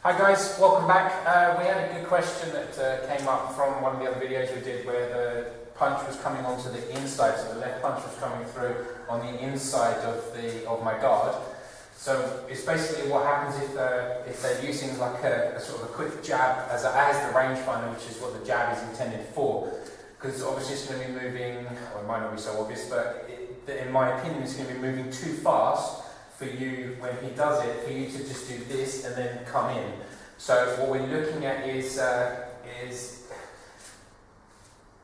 Hi guys, welcome back. We had a good question that came up from one of the other videos we did where the punch was coming onto the inside, so the left punch was coming through on the inside of my guard. So it's basically what happens if they're using like a sort of a quick jab as the rangefinder, which is what the jab is intended for. Because obviously it's going to be moving, or it might not be so obvious, but in my opinion it's going to be moving too fast for you, when he does it, for you to just do this and then come in. So what we're looking at is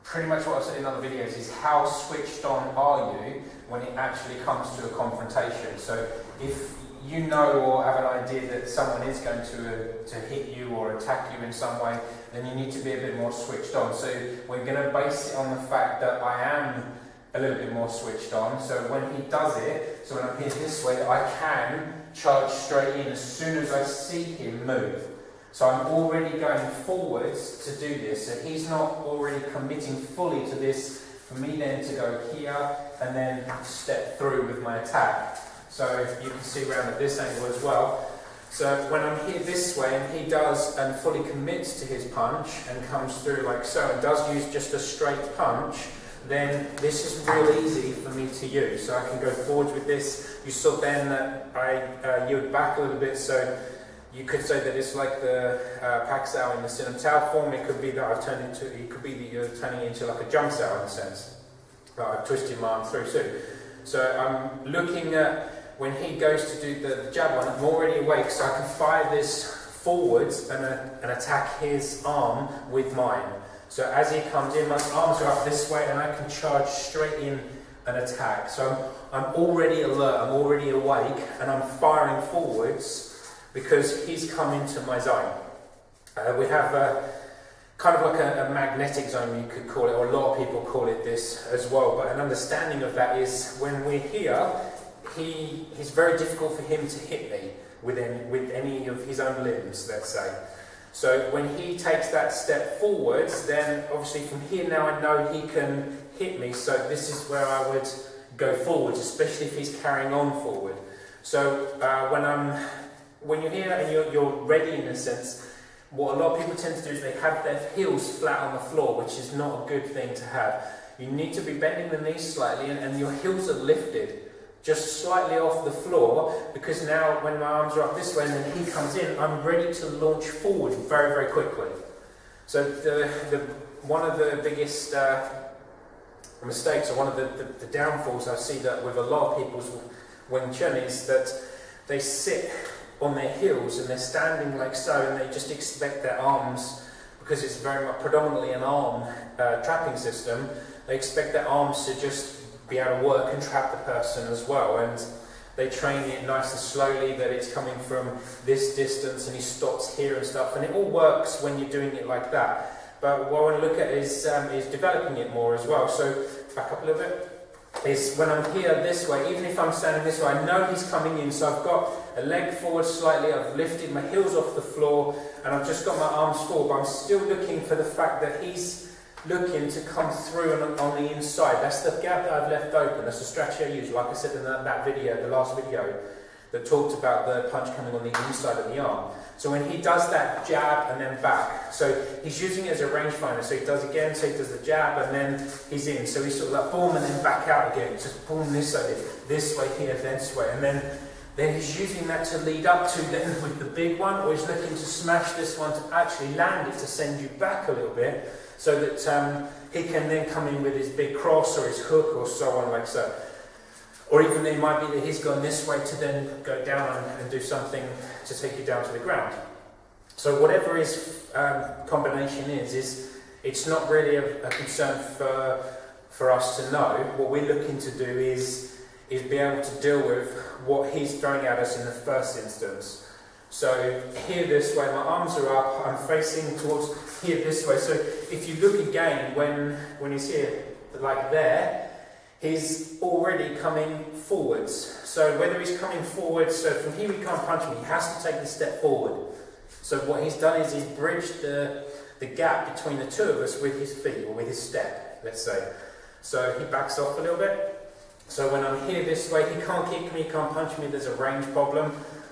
pretty much what I've said in other videos, is how switched on are you when it actually comes to a confrontation. So if you know or have an idea that someone is going to hit you or attack you in some way, then you need to be a bit more switched on. So we're going to base it on the fact that I am a little bit more switched on. So when he does it, so when I'm here this way, I can charge straight in as soon as I see him move. So I'm already going forwards to do this. So he's not already committing fully to this for me then to go here and then step through with my attack. So you can see around at this angle as well. So when I'm here this way and he does and fully commits to his punch and comes through like so and does use just a straight punch, then this is real easy for me to use. So I can go forwards with this. You saw then that I yield back a little bit, so you could say that it's like the Pak Sao in the Sin Tao form. It could be that I've turned into, it could be that you're turning it into like a jump Sao in a sense. But I've twisted my arm through too. So I'm looking at when he goes to do the jab one, I'm already awake, so I can fire this forwards and attack his arm with mine. So as he comes in, my arms are up this way and I can charge straight in and attack. So I'm already alert, I'm already awake, and I'm firing forwards because he's come into my zone. We have kind of like a magnetic zone, you could call it, or a lot of people call it this as well. But an understanding of that is when we're here, it's very difficult for him to hit me with any of his own limbs, let's say. So when he takes that step forwards, then obviously from here now I know he can hit me, so this is where I would go forwards, especially if he's carrying on forward. So when you're here and you're ready in a sense, what a lot of people tend to do is they have their heels flat on the floor, which is not a good thing to have. You need to be bending the knees slightly and your heels are lifted just slightly off the floor, because now when my arms are up this way and then he comes in, I'm ready to launch forward very, very quickly. So one of the biggest mistakes, or one of the downfalls I see that with a lot of people's Wing Chun is that they sit on their heels and they're standing like so and they just expect their arms, because it's very much predominantly an arm trapping system, they expect their arms to just be able to work and trap the person as well, and they train it nice and slowly that it's coming from this distance and he stops here and stuff, and it all works when you're doing it like that. But what I want to look at is developing it more as well. So back up a little bit. Is when I'm here this way, even if I'm standing this way, I know he's coming in, so I've got a leg forward slightly, I've lifted my heels off the floor and I've just got my arms forward, but I'm still looking for the fact that he's looking to come through on the inside. That's the gap that I've left open. That's the strategy I use, like I said in that video, the last video, that talked about the punch coming on the inside of the arm. So when he does that jab and then back, so he's using it as a rangefinder, so he does again, so he does the jab and then he's in. So he's sort of like boom and then back out again, just boom this way here, then this way, and then he's using that to lead up to then with the big one, or he's looking to smash this one to actually land it to send you back a little bit, so that he can then come in with his big cross or his hook or so on like so. Or even it might be that he's gone this way to then go down and do something to take you down to the ground. So whatever his combination is it's not really a concern for us to know. What we're looking to do is be able to deal with what he's throwing at us in the first instance. So here this way, my arms are up, I'm facing towards here this way. So if you look again, when he's here, like there, he's already coming forwards. So whether he's coming forwards, so from here he can't punch me, he has to take the step forward. So what he's done is he's bridged the gap between the two of us with his feet, or with his step, let's say. So he backs off a little bit. So when I'm here this way, he can't kick me, he can't punch me, there's a range problem.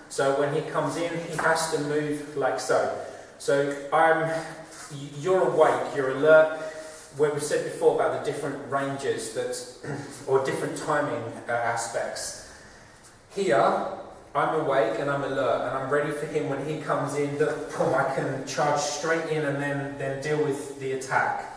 So when he comes in, he has to move like so. So you're awake, you're alert. Where we said before about the different ranges or different timing aspects. Here, I'm awake and I'm alert and I'm ready for him when he comes in that I can charge straight in and then deal with the attack.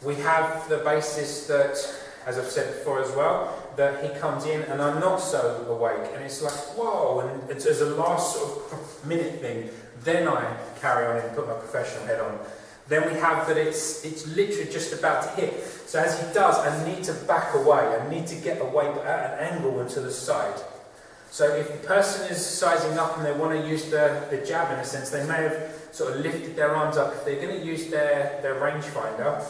We have the basis that, as I've said before as well, that he comes in and I'm not so awake and it's like, whoa, and it's as a last sort of minute thing. Then I carry on and put my professional head on. Then we have that it's literally just about to hit. So as he does, I need to back away. I need to get away but at an angle and to the side. So if the person is sizing up and they want to use the jab in a sense, they may have sort of lifted their arms up. If they're going to use their rangefinder,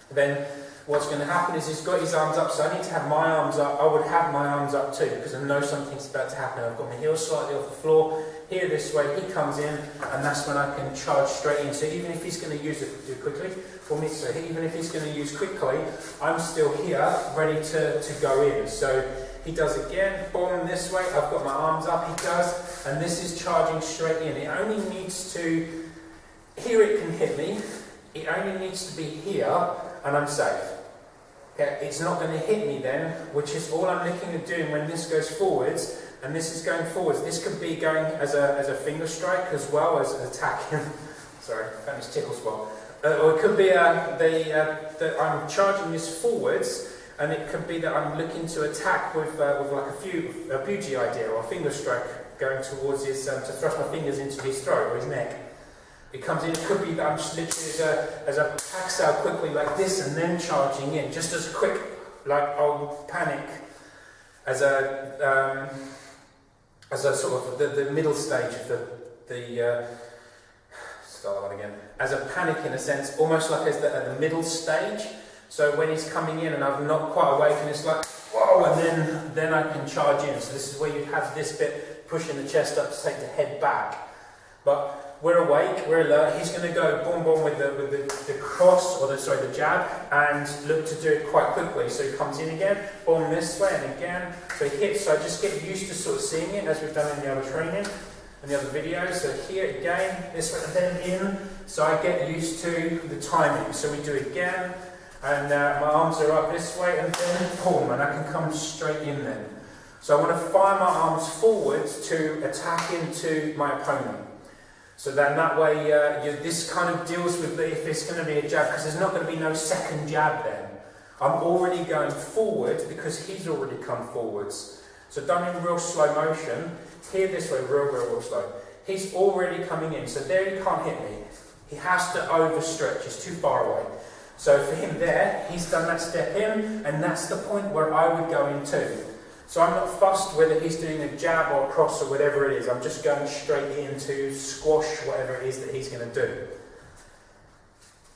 then what's going to happen is he's got his arms up, so I need to have my arms up. I would have my arms up too, because I know something's about to happen. I've got my heels slightly off the floor. Here this way, he comes in, and that's when I can charge straight in. So even if he's going to use it quickly, even if he's going to use quickly, I'm still here, ready to go in. So he does again, boom, this way, I've got my arms up, he does, and this is charging straight in. It only needs to, here it can hit me, it only needs to be here, and I'm safe. Okay, it's not going to hit me then, which is all I'm looking at doing when this goes forwards, and this is going forwards. This could be going as a finger strike as well as attacking. Sorry, found this tickle spot. Or it could be that I'm charging this forwards, and it could be that I'm looking to attack with like a bougie idea or a finger strike going towards his, to thrust my fingers into his throat or his neck. It comes in, it could be that I'm just literally as a hacksaw quickly like this and then charging in, just as quick, like I'll panic as a sort of the middle stage of start that again, as a panic in a sense, almost like as at the middle stage. So when he's coming in and I'm not quite awake and it's like, whoa, and then I can charge in. So this is where you'd have this bit pushing the chest up to take the head back. But we're awake, we're alert. He's going to go boom boom with the cross, or the jab, and look to do it quite quickly. So he comes in again, boom this way, and again. So he hits. So I just get used to sort of seeing it as we've done in the other training and the other videos. So here again, this way, and then in. So I get used to the timing. So we do it again, and my arms are up this way, and then boom, and I can come straight in then. So I want to fire my arms forwards to attack into my opponent. So then that way, this kind of deals with if it's going to be a jab, because there's not going to be no second jab then. I'm already going forward because he's already come forwards. So done in real slow motion, here this way, real slow. He's already coming in, so there he can't hit me. He has to overstretch, he's too far away. So for him there, he's done that step in, and that's the point where I would go into. So I'm not fussed whether he's doing a jab or a cross or whatever it is. I'm just going straight in to squash whatever it is that he's going to do.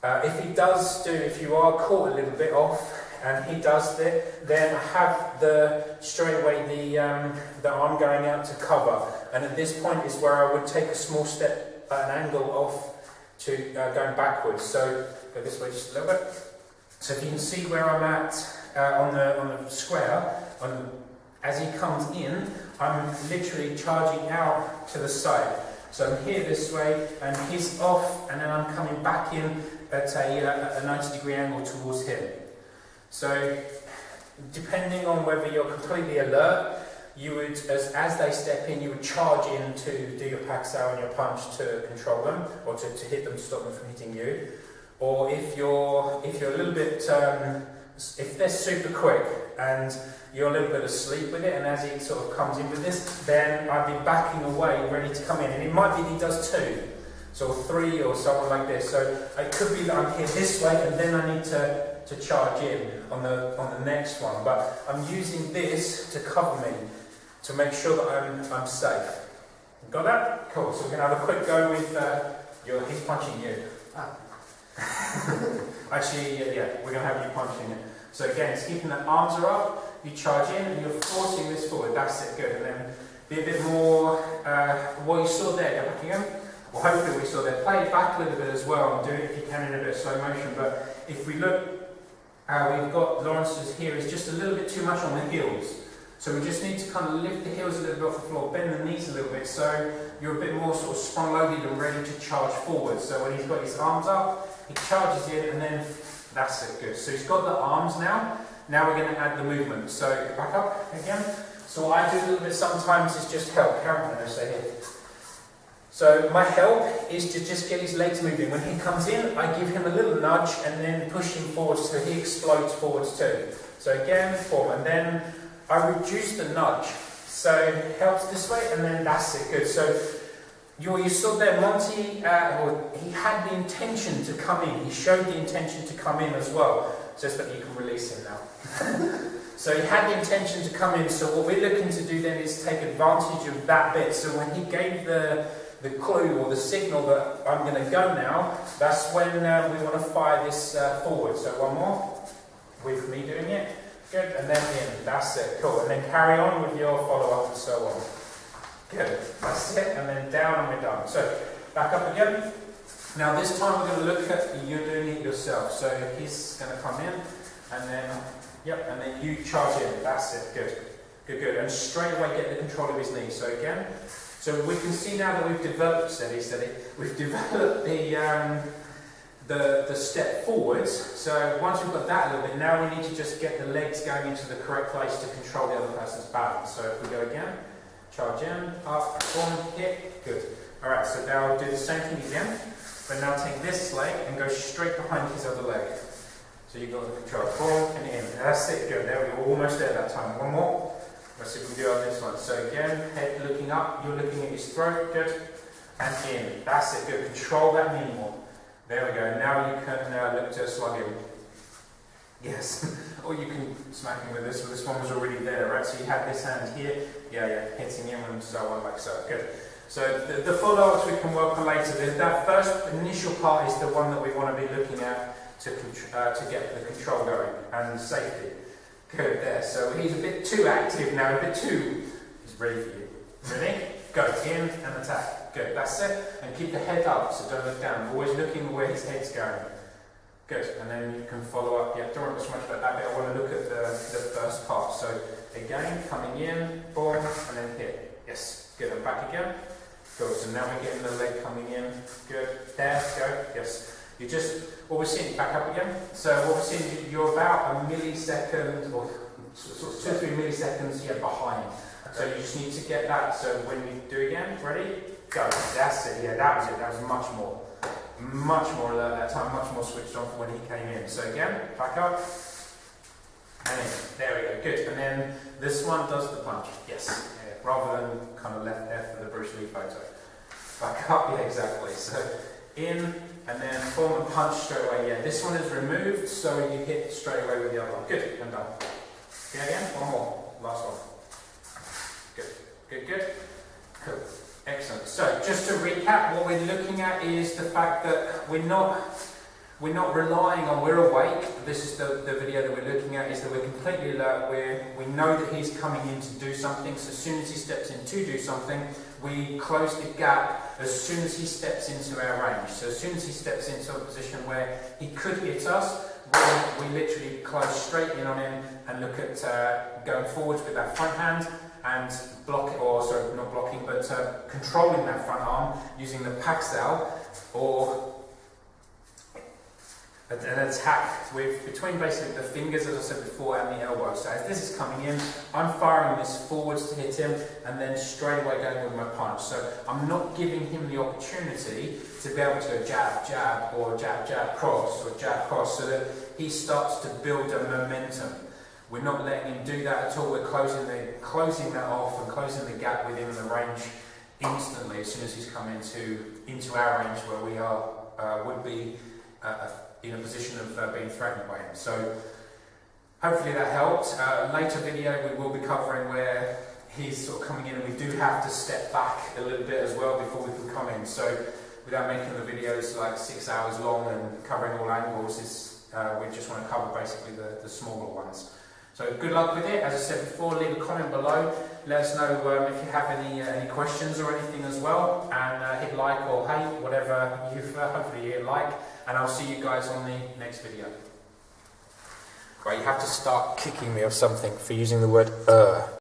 If you are caught a little bit off and he does it, then I have straight away the arm going out to cover. And at this point is where I would take a small step at an angle off to going backwards. So go this way just a little bit. So if you can see where I'm at on the square, as he comes in, I'm literally charging out to the side. So I'm here this way, and he's off, and then I'm coming back in at a 90-degree angle towards him. So depending on whether you're completely alert, you would, as they step in, you would charge in to do your paxao and your punch to control them, or to hit them, to stop them from hitting you. Or if you're a little bit, if they're super quick and you're a little bit asleep with it, and as he sort of comes in with this, then I'd be backing away, ready to come in. And it might be that he does two, so 3 or something like this. So it could be that I'm here this way, and then I need to charge in on the next one. But I'm using this to cover me, to make sure that I'm safe. Got that? Cool. So we're going to have a quick go with he's punching you. Actually, yeah, we're going to have you punching it. So again, it's keeping the arms are up, you charge in, and you're forcing this forward. That's it, good. And then be a bit more, what you saw there, go back again. Well, hopefully what you saw there. Play it back a little bit as well, and do it if you can in a bit of slow motion. But if we look, we've got Lawrence's here is just a little bit too much on the heels. So we just need to kind of lift the heels a little bit off the floor, bend the knees a little bit, so you're a bit more sort of sprung-loaded and ready to charge forward. So when he's got his arms up, he charges in, and then that's it, good. So he's got the arms now. Now we're going to add the movement. So back up again. So what I do a little bit sometimes is just help. Karen, I say here. So my help is to just get his legs moving. When he comes in, I give him a little nudge and then push him forwards so he explodes forwards too. So again, form, and then I reduce the nudge. So it helps this way, and then that's it, good. So you saw there, Monty, he had the intention to come in. He showed the intention to come in as well. Just that you can release him now. So he had the intention to come in. So what we're looking to do then is take advantage of that bit. So when he gave the clue or the signal that I'm going to go now, that's when we want to fire this forward. So one more, with me doing it. Good, and then in. That's it, cool. And then carry on with your follow-up and so on. Good, that's it, and then down and we're done. So, back up again. Now this time we're going to look at you doing it yourself. So he's going to come in, and then, yep, and then you charge in. That's it, good. Good, good. And straight away get the control of his knees. So again, so we can see now that we've developed, we've developed the step forwards. So once we've got that a little bit, now we need to just get the legs going into the correct place to control the other person's balance. So if we go again, charge in, up, form, hit, good. Alright, so now I'll do the same thing again, but now take this leg and go straight behind his other leg. So you've got the control, form and in. That's it, good. There we go, almost there that time. One more. Let's see if we can do it on this one. So again, head looking up, you're looking at his throat, good. And in. That's it, good. Control that knee more. There we go. Now you can look to slug him. Yes. Or you can smack him with this. Well, this one was already there, right? So you had this hand here. Yeah, hitting him and so on, like so. Good. So the follow-ups we can work on later. That first initial part is the one that we want to be looking at to get the control going and safety. Good, there. So he's a bit too active now, a bit too... He's ready for you. Ready? Go. In and attack. Good, that's it. And keep the head up, so don't look down. Always looking where his head's going. Good, and then you can follow up. Yeah, don't worry so much about that bit. I want to look at the first part. So again, coming in, boom, and then hit. Yes, good, and back again. Good, so now we're getting the leg coming in. Good, there, go, yes. You just, what we're seeing, back up again. So what we're seeing, you're about a millisecond, or sort of 2 or 3 milliseconds, behind. Okay. So you just need to get that. So when you do again, ready? Go. That's it. Yeah, that was it. That was much more alert that time, much more switched on for when he came in. So again, back up, and in. There we go. Good. And then this one does the punch. Yes. Yeah. Rather than kind of left there for the Bruce Lee photo. Back up. Yeah, exactly. So in, and then form and punch straight away. Yeah. This one is removed, so you hit straight away with the other one. Good. And done. Okay, again. One more. Last one. Good. Good. Good. Cool. Excellent. So, just to recap, what we're looking at is the fact that we're not relying on, we're awake. This is the video that we're looking at, is that we're completely alert. We know that he's coming in to do something, so as soon as he steps in to do something, we close the gap as soon as he steps into our range. So as soon as he steps into a position where he could hit us, we literally close straight in on him and look at going forwards with that front hand and not blocking, but controlling that front arm using the Paxal or an attack with between basically the fingers, as I said before, and the elbow. So as this is coming in, I'm firing this forwards to hit him and then straight away going with my punch. So I'm not giving him the opportunity to be able to go jab, jab, or jab, jab, cross, or jab, cross, so that he starts to build a momentum. We're not letting him do that at all. We're closing that off and closing the gap within the range instantly as soon as he's come into our range where we would be in a position of being threatened by him. So hopefully that helped. Later video we will be covering where he's sort of coming in and we do have to step back a little bit as well before we can come in. So without making the videos like 6 hours long and covering all angles, we just want to cover basically the smaller ones. So good luck with it. As I said before, leave a comment below. Let us know if you have any questions or anything as well. And hit like or hate, whatever hopefully you hit like. And I'll see you guys on the next video. Right, you have to start kicking me or something for using the word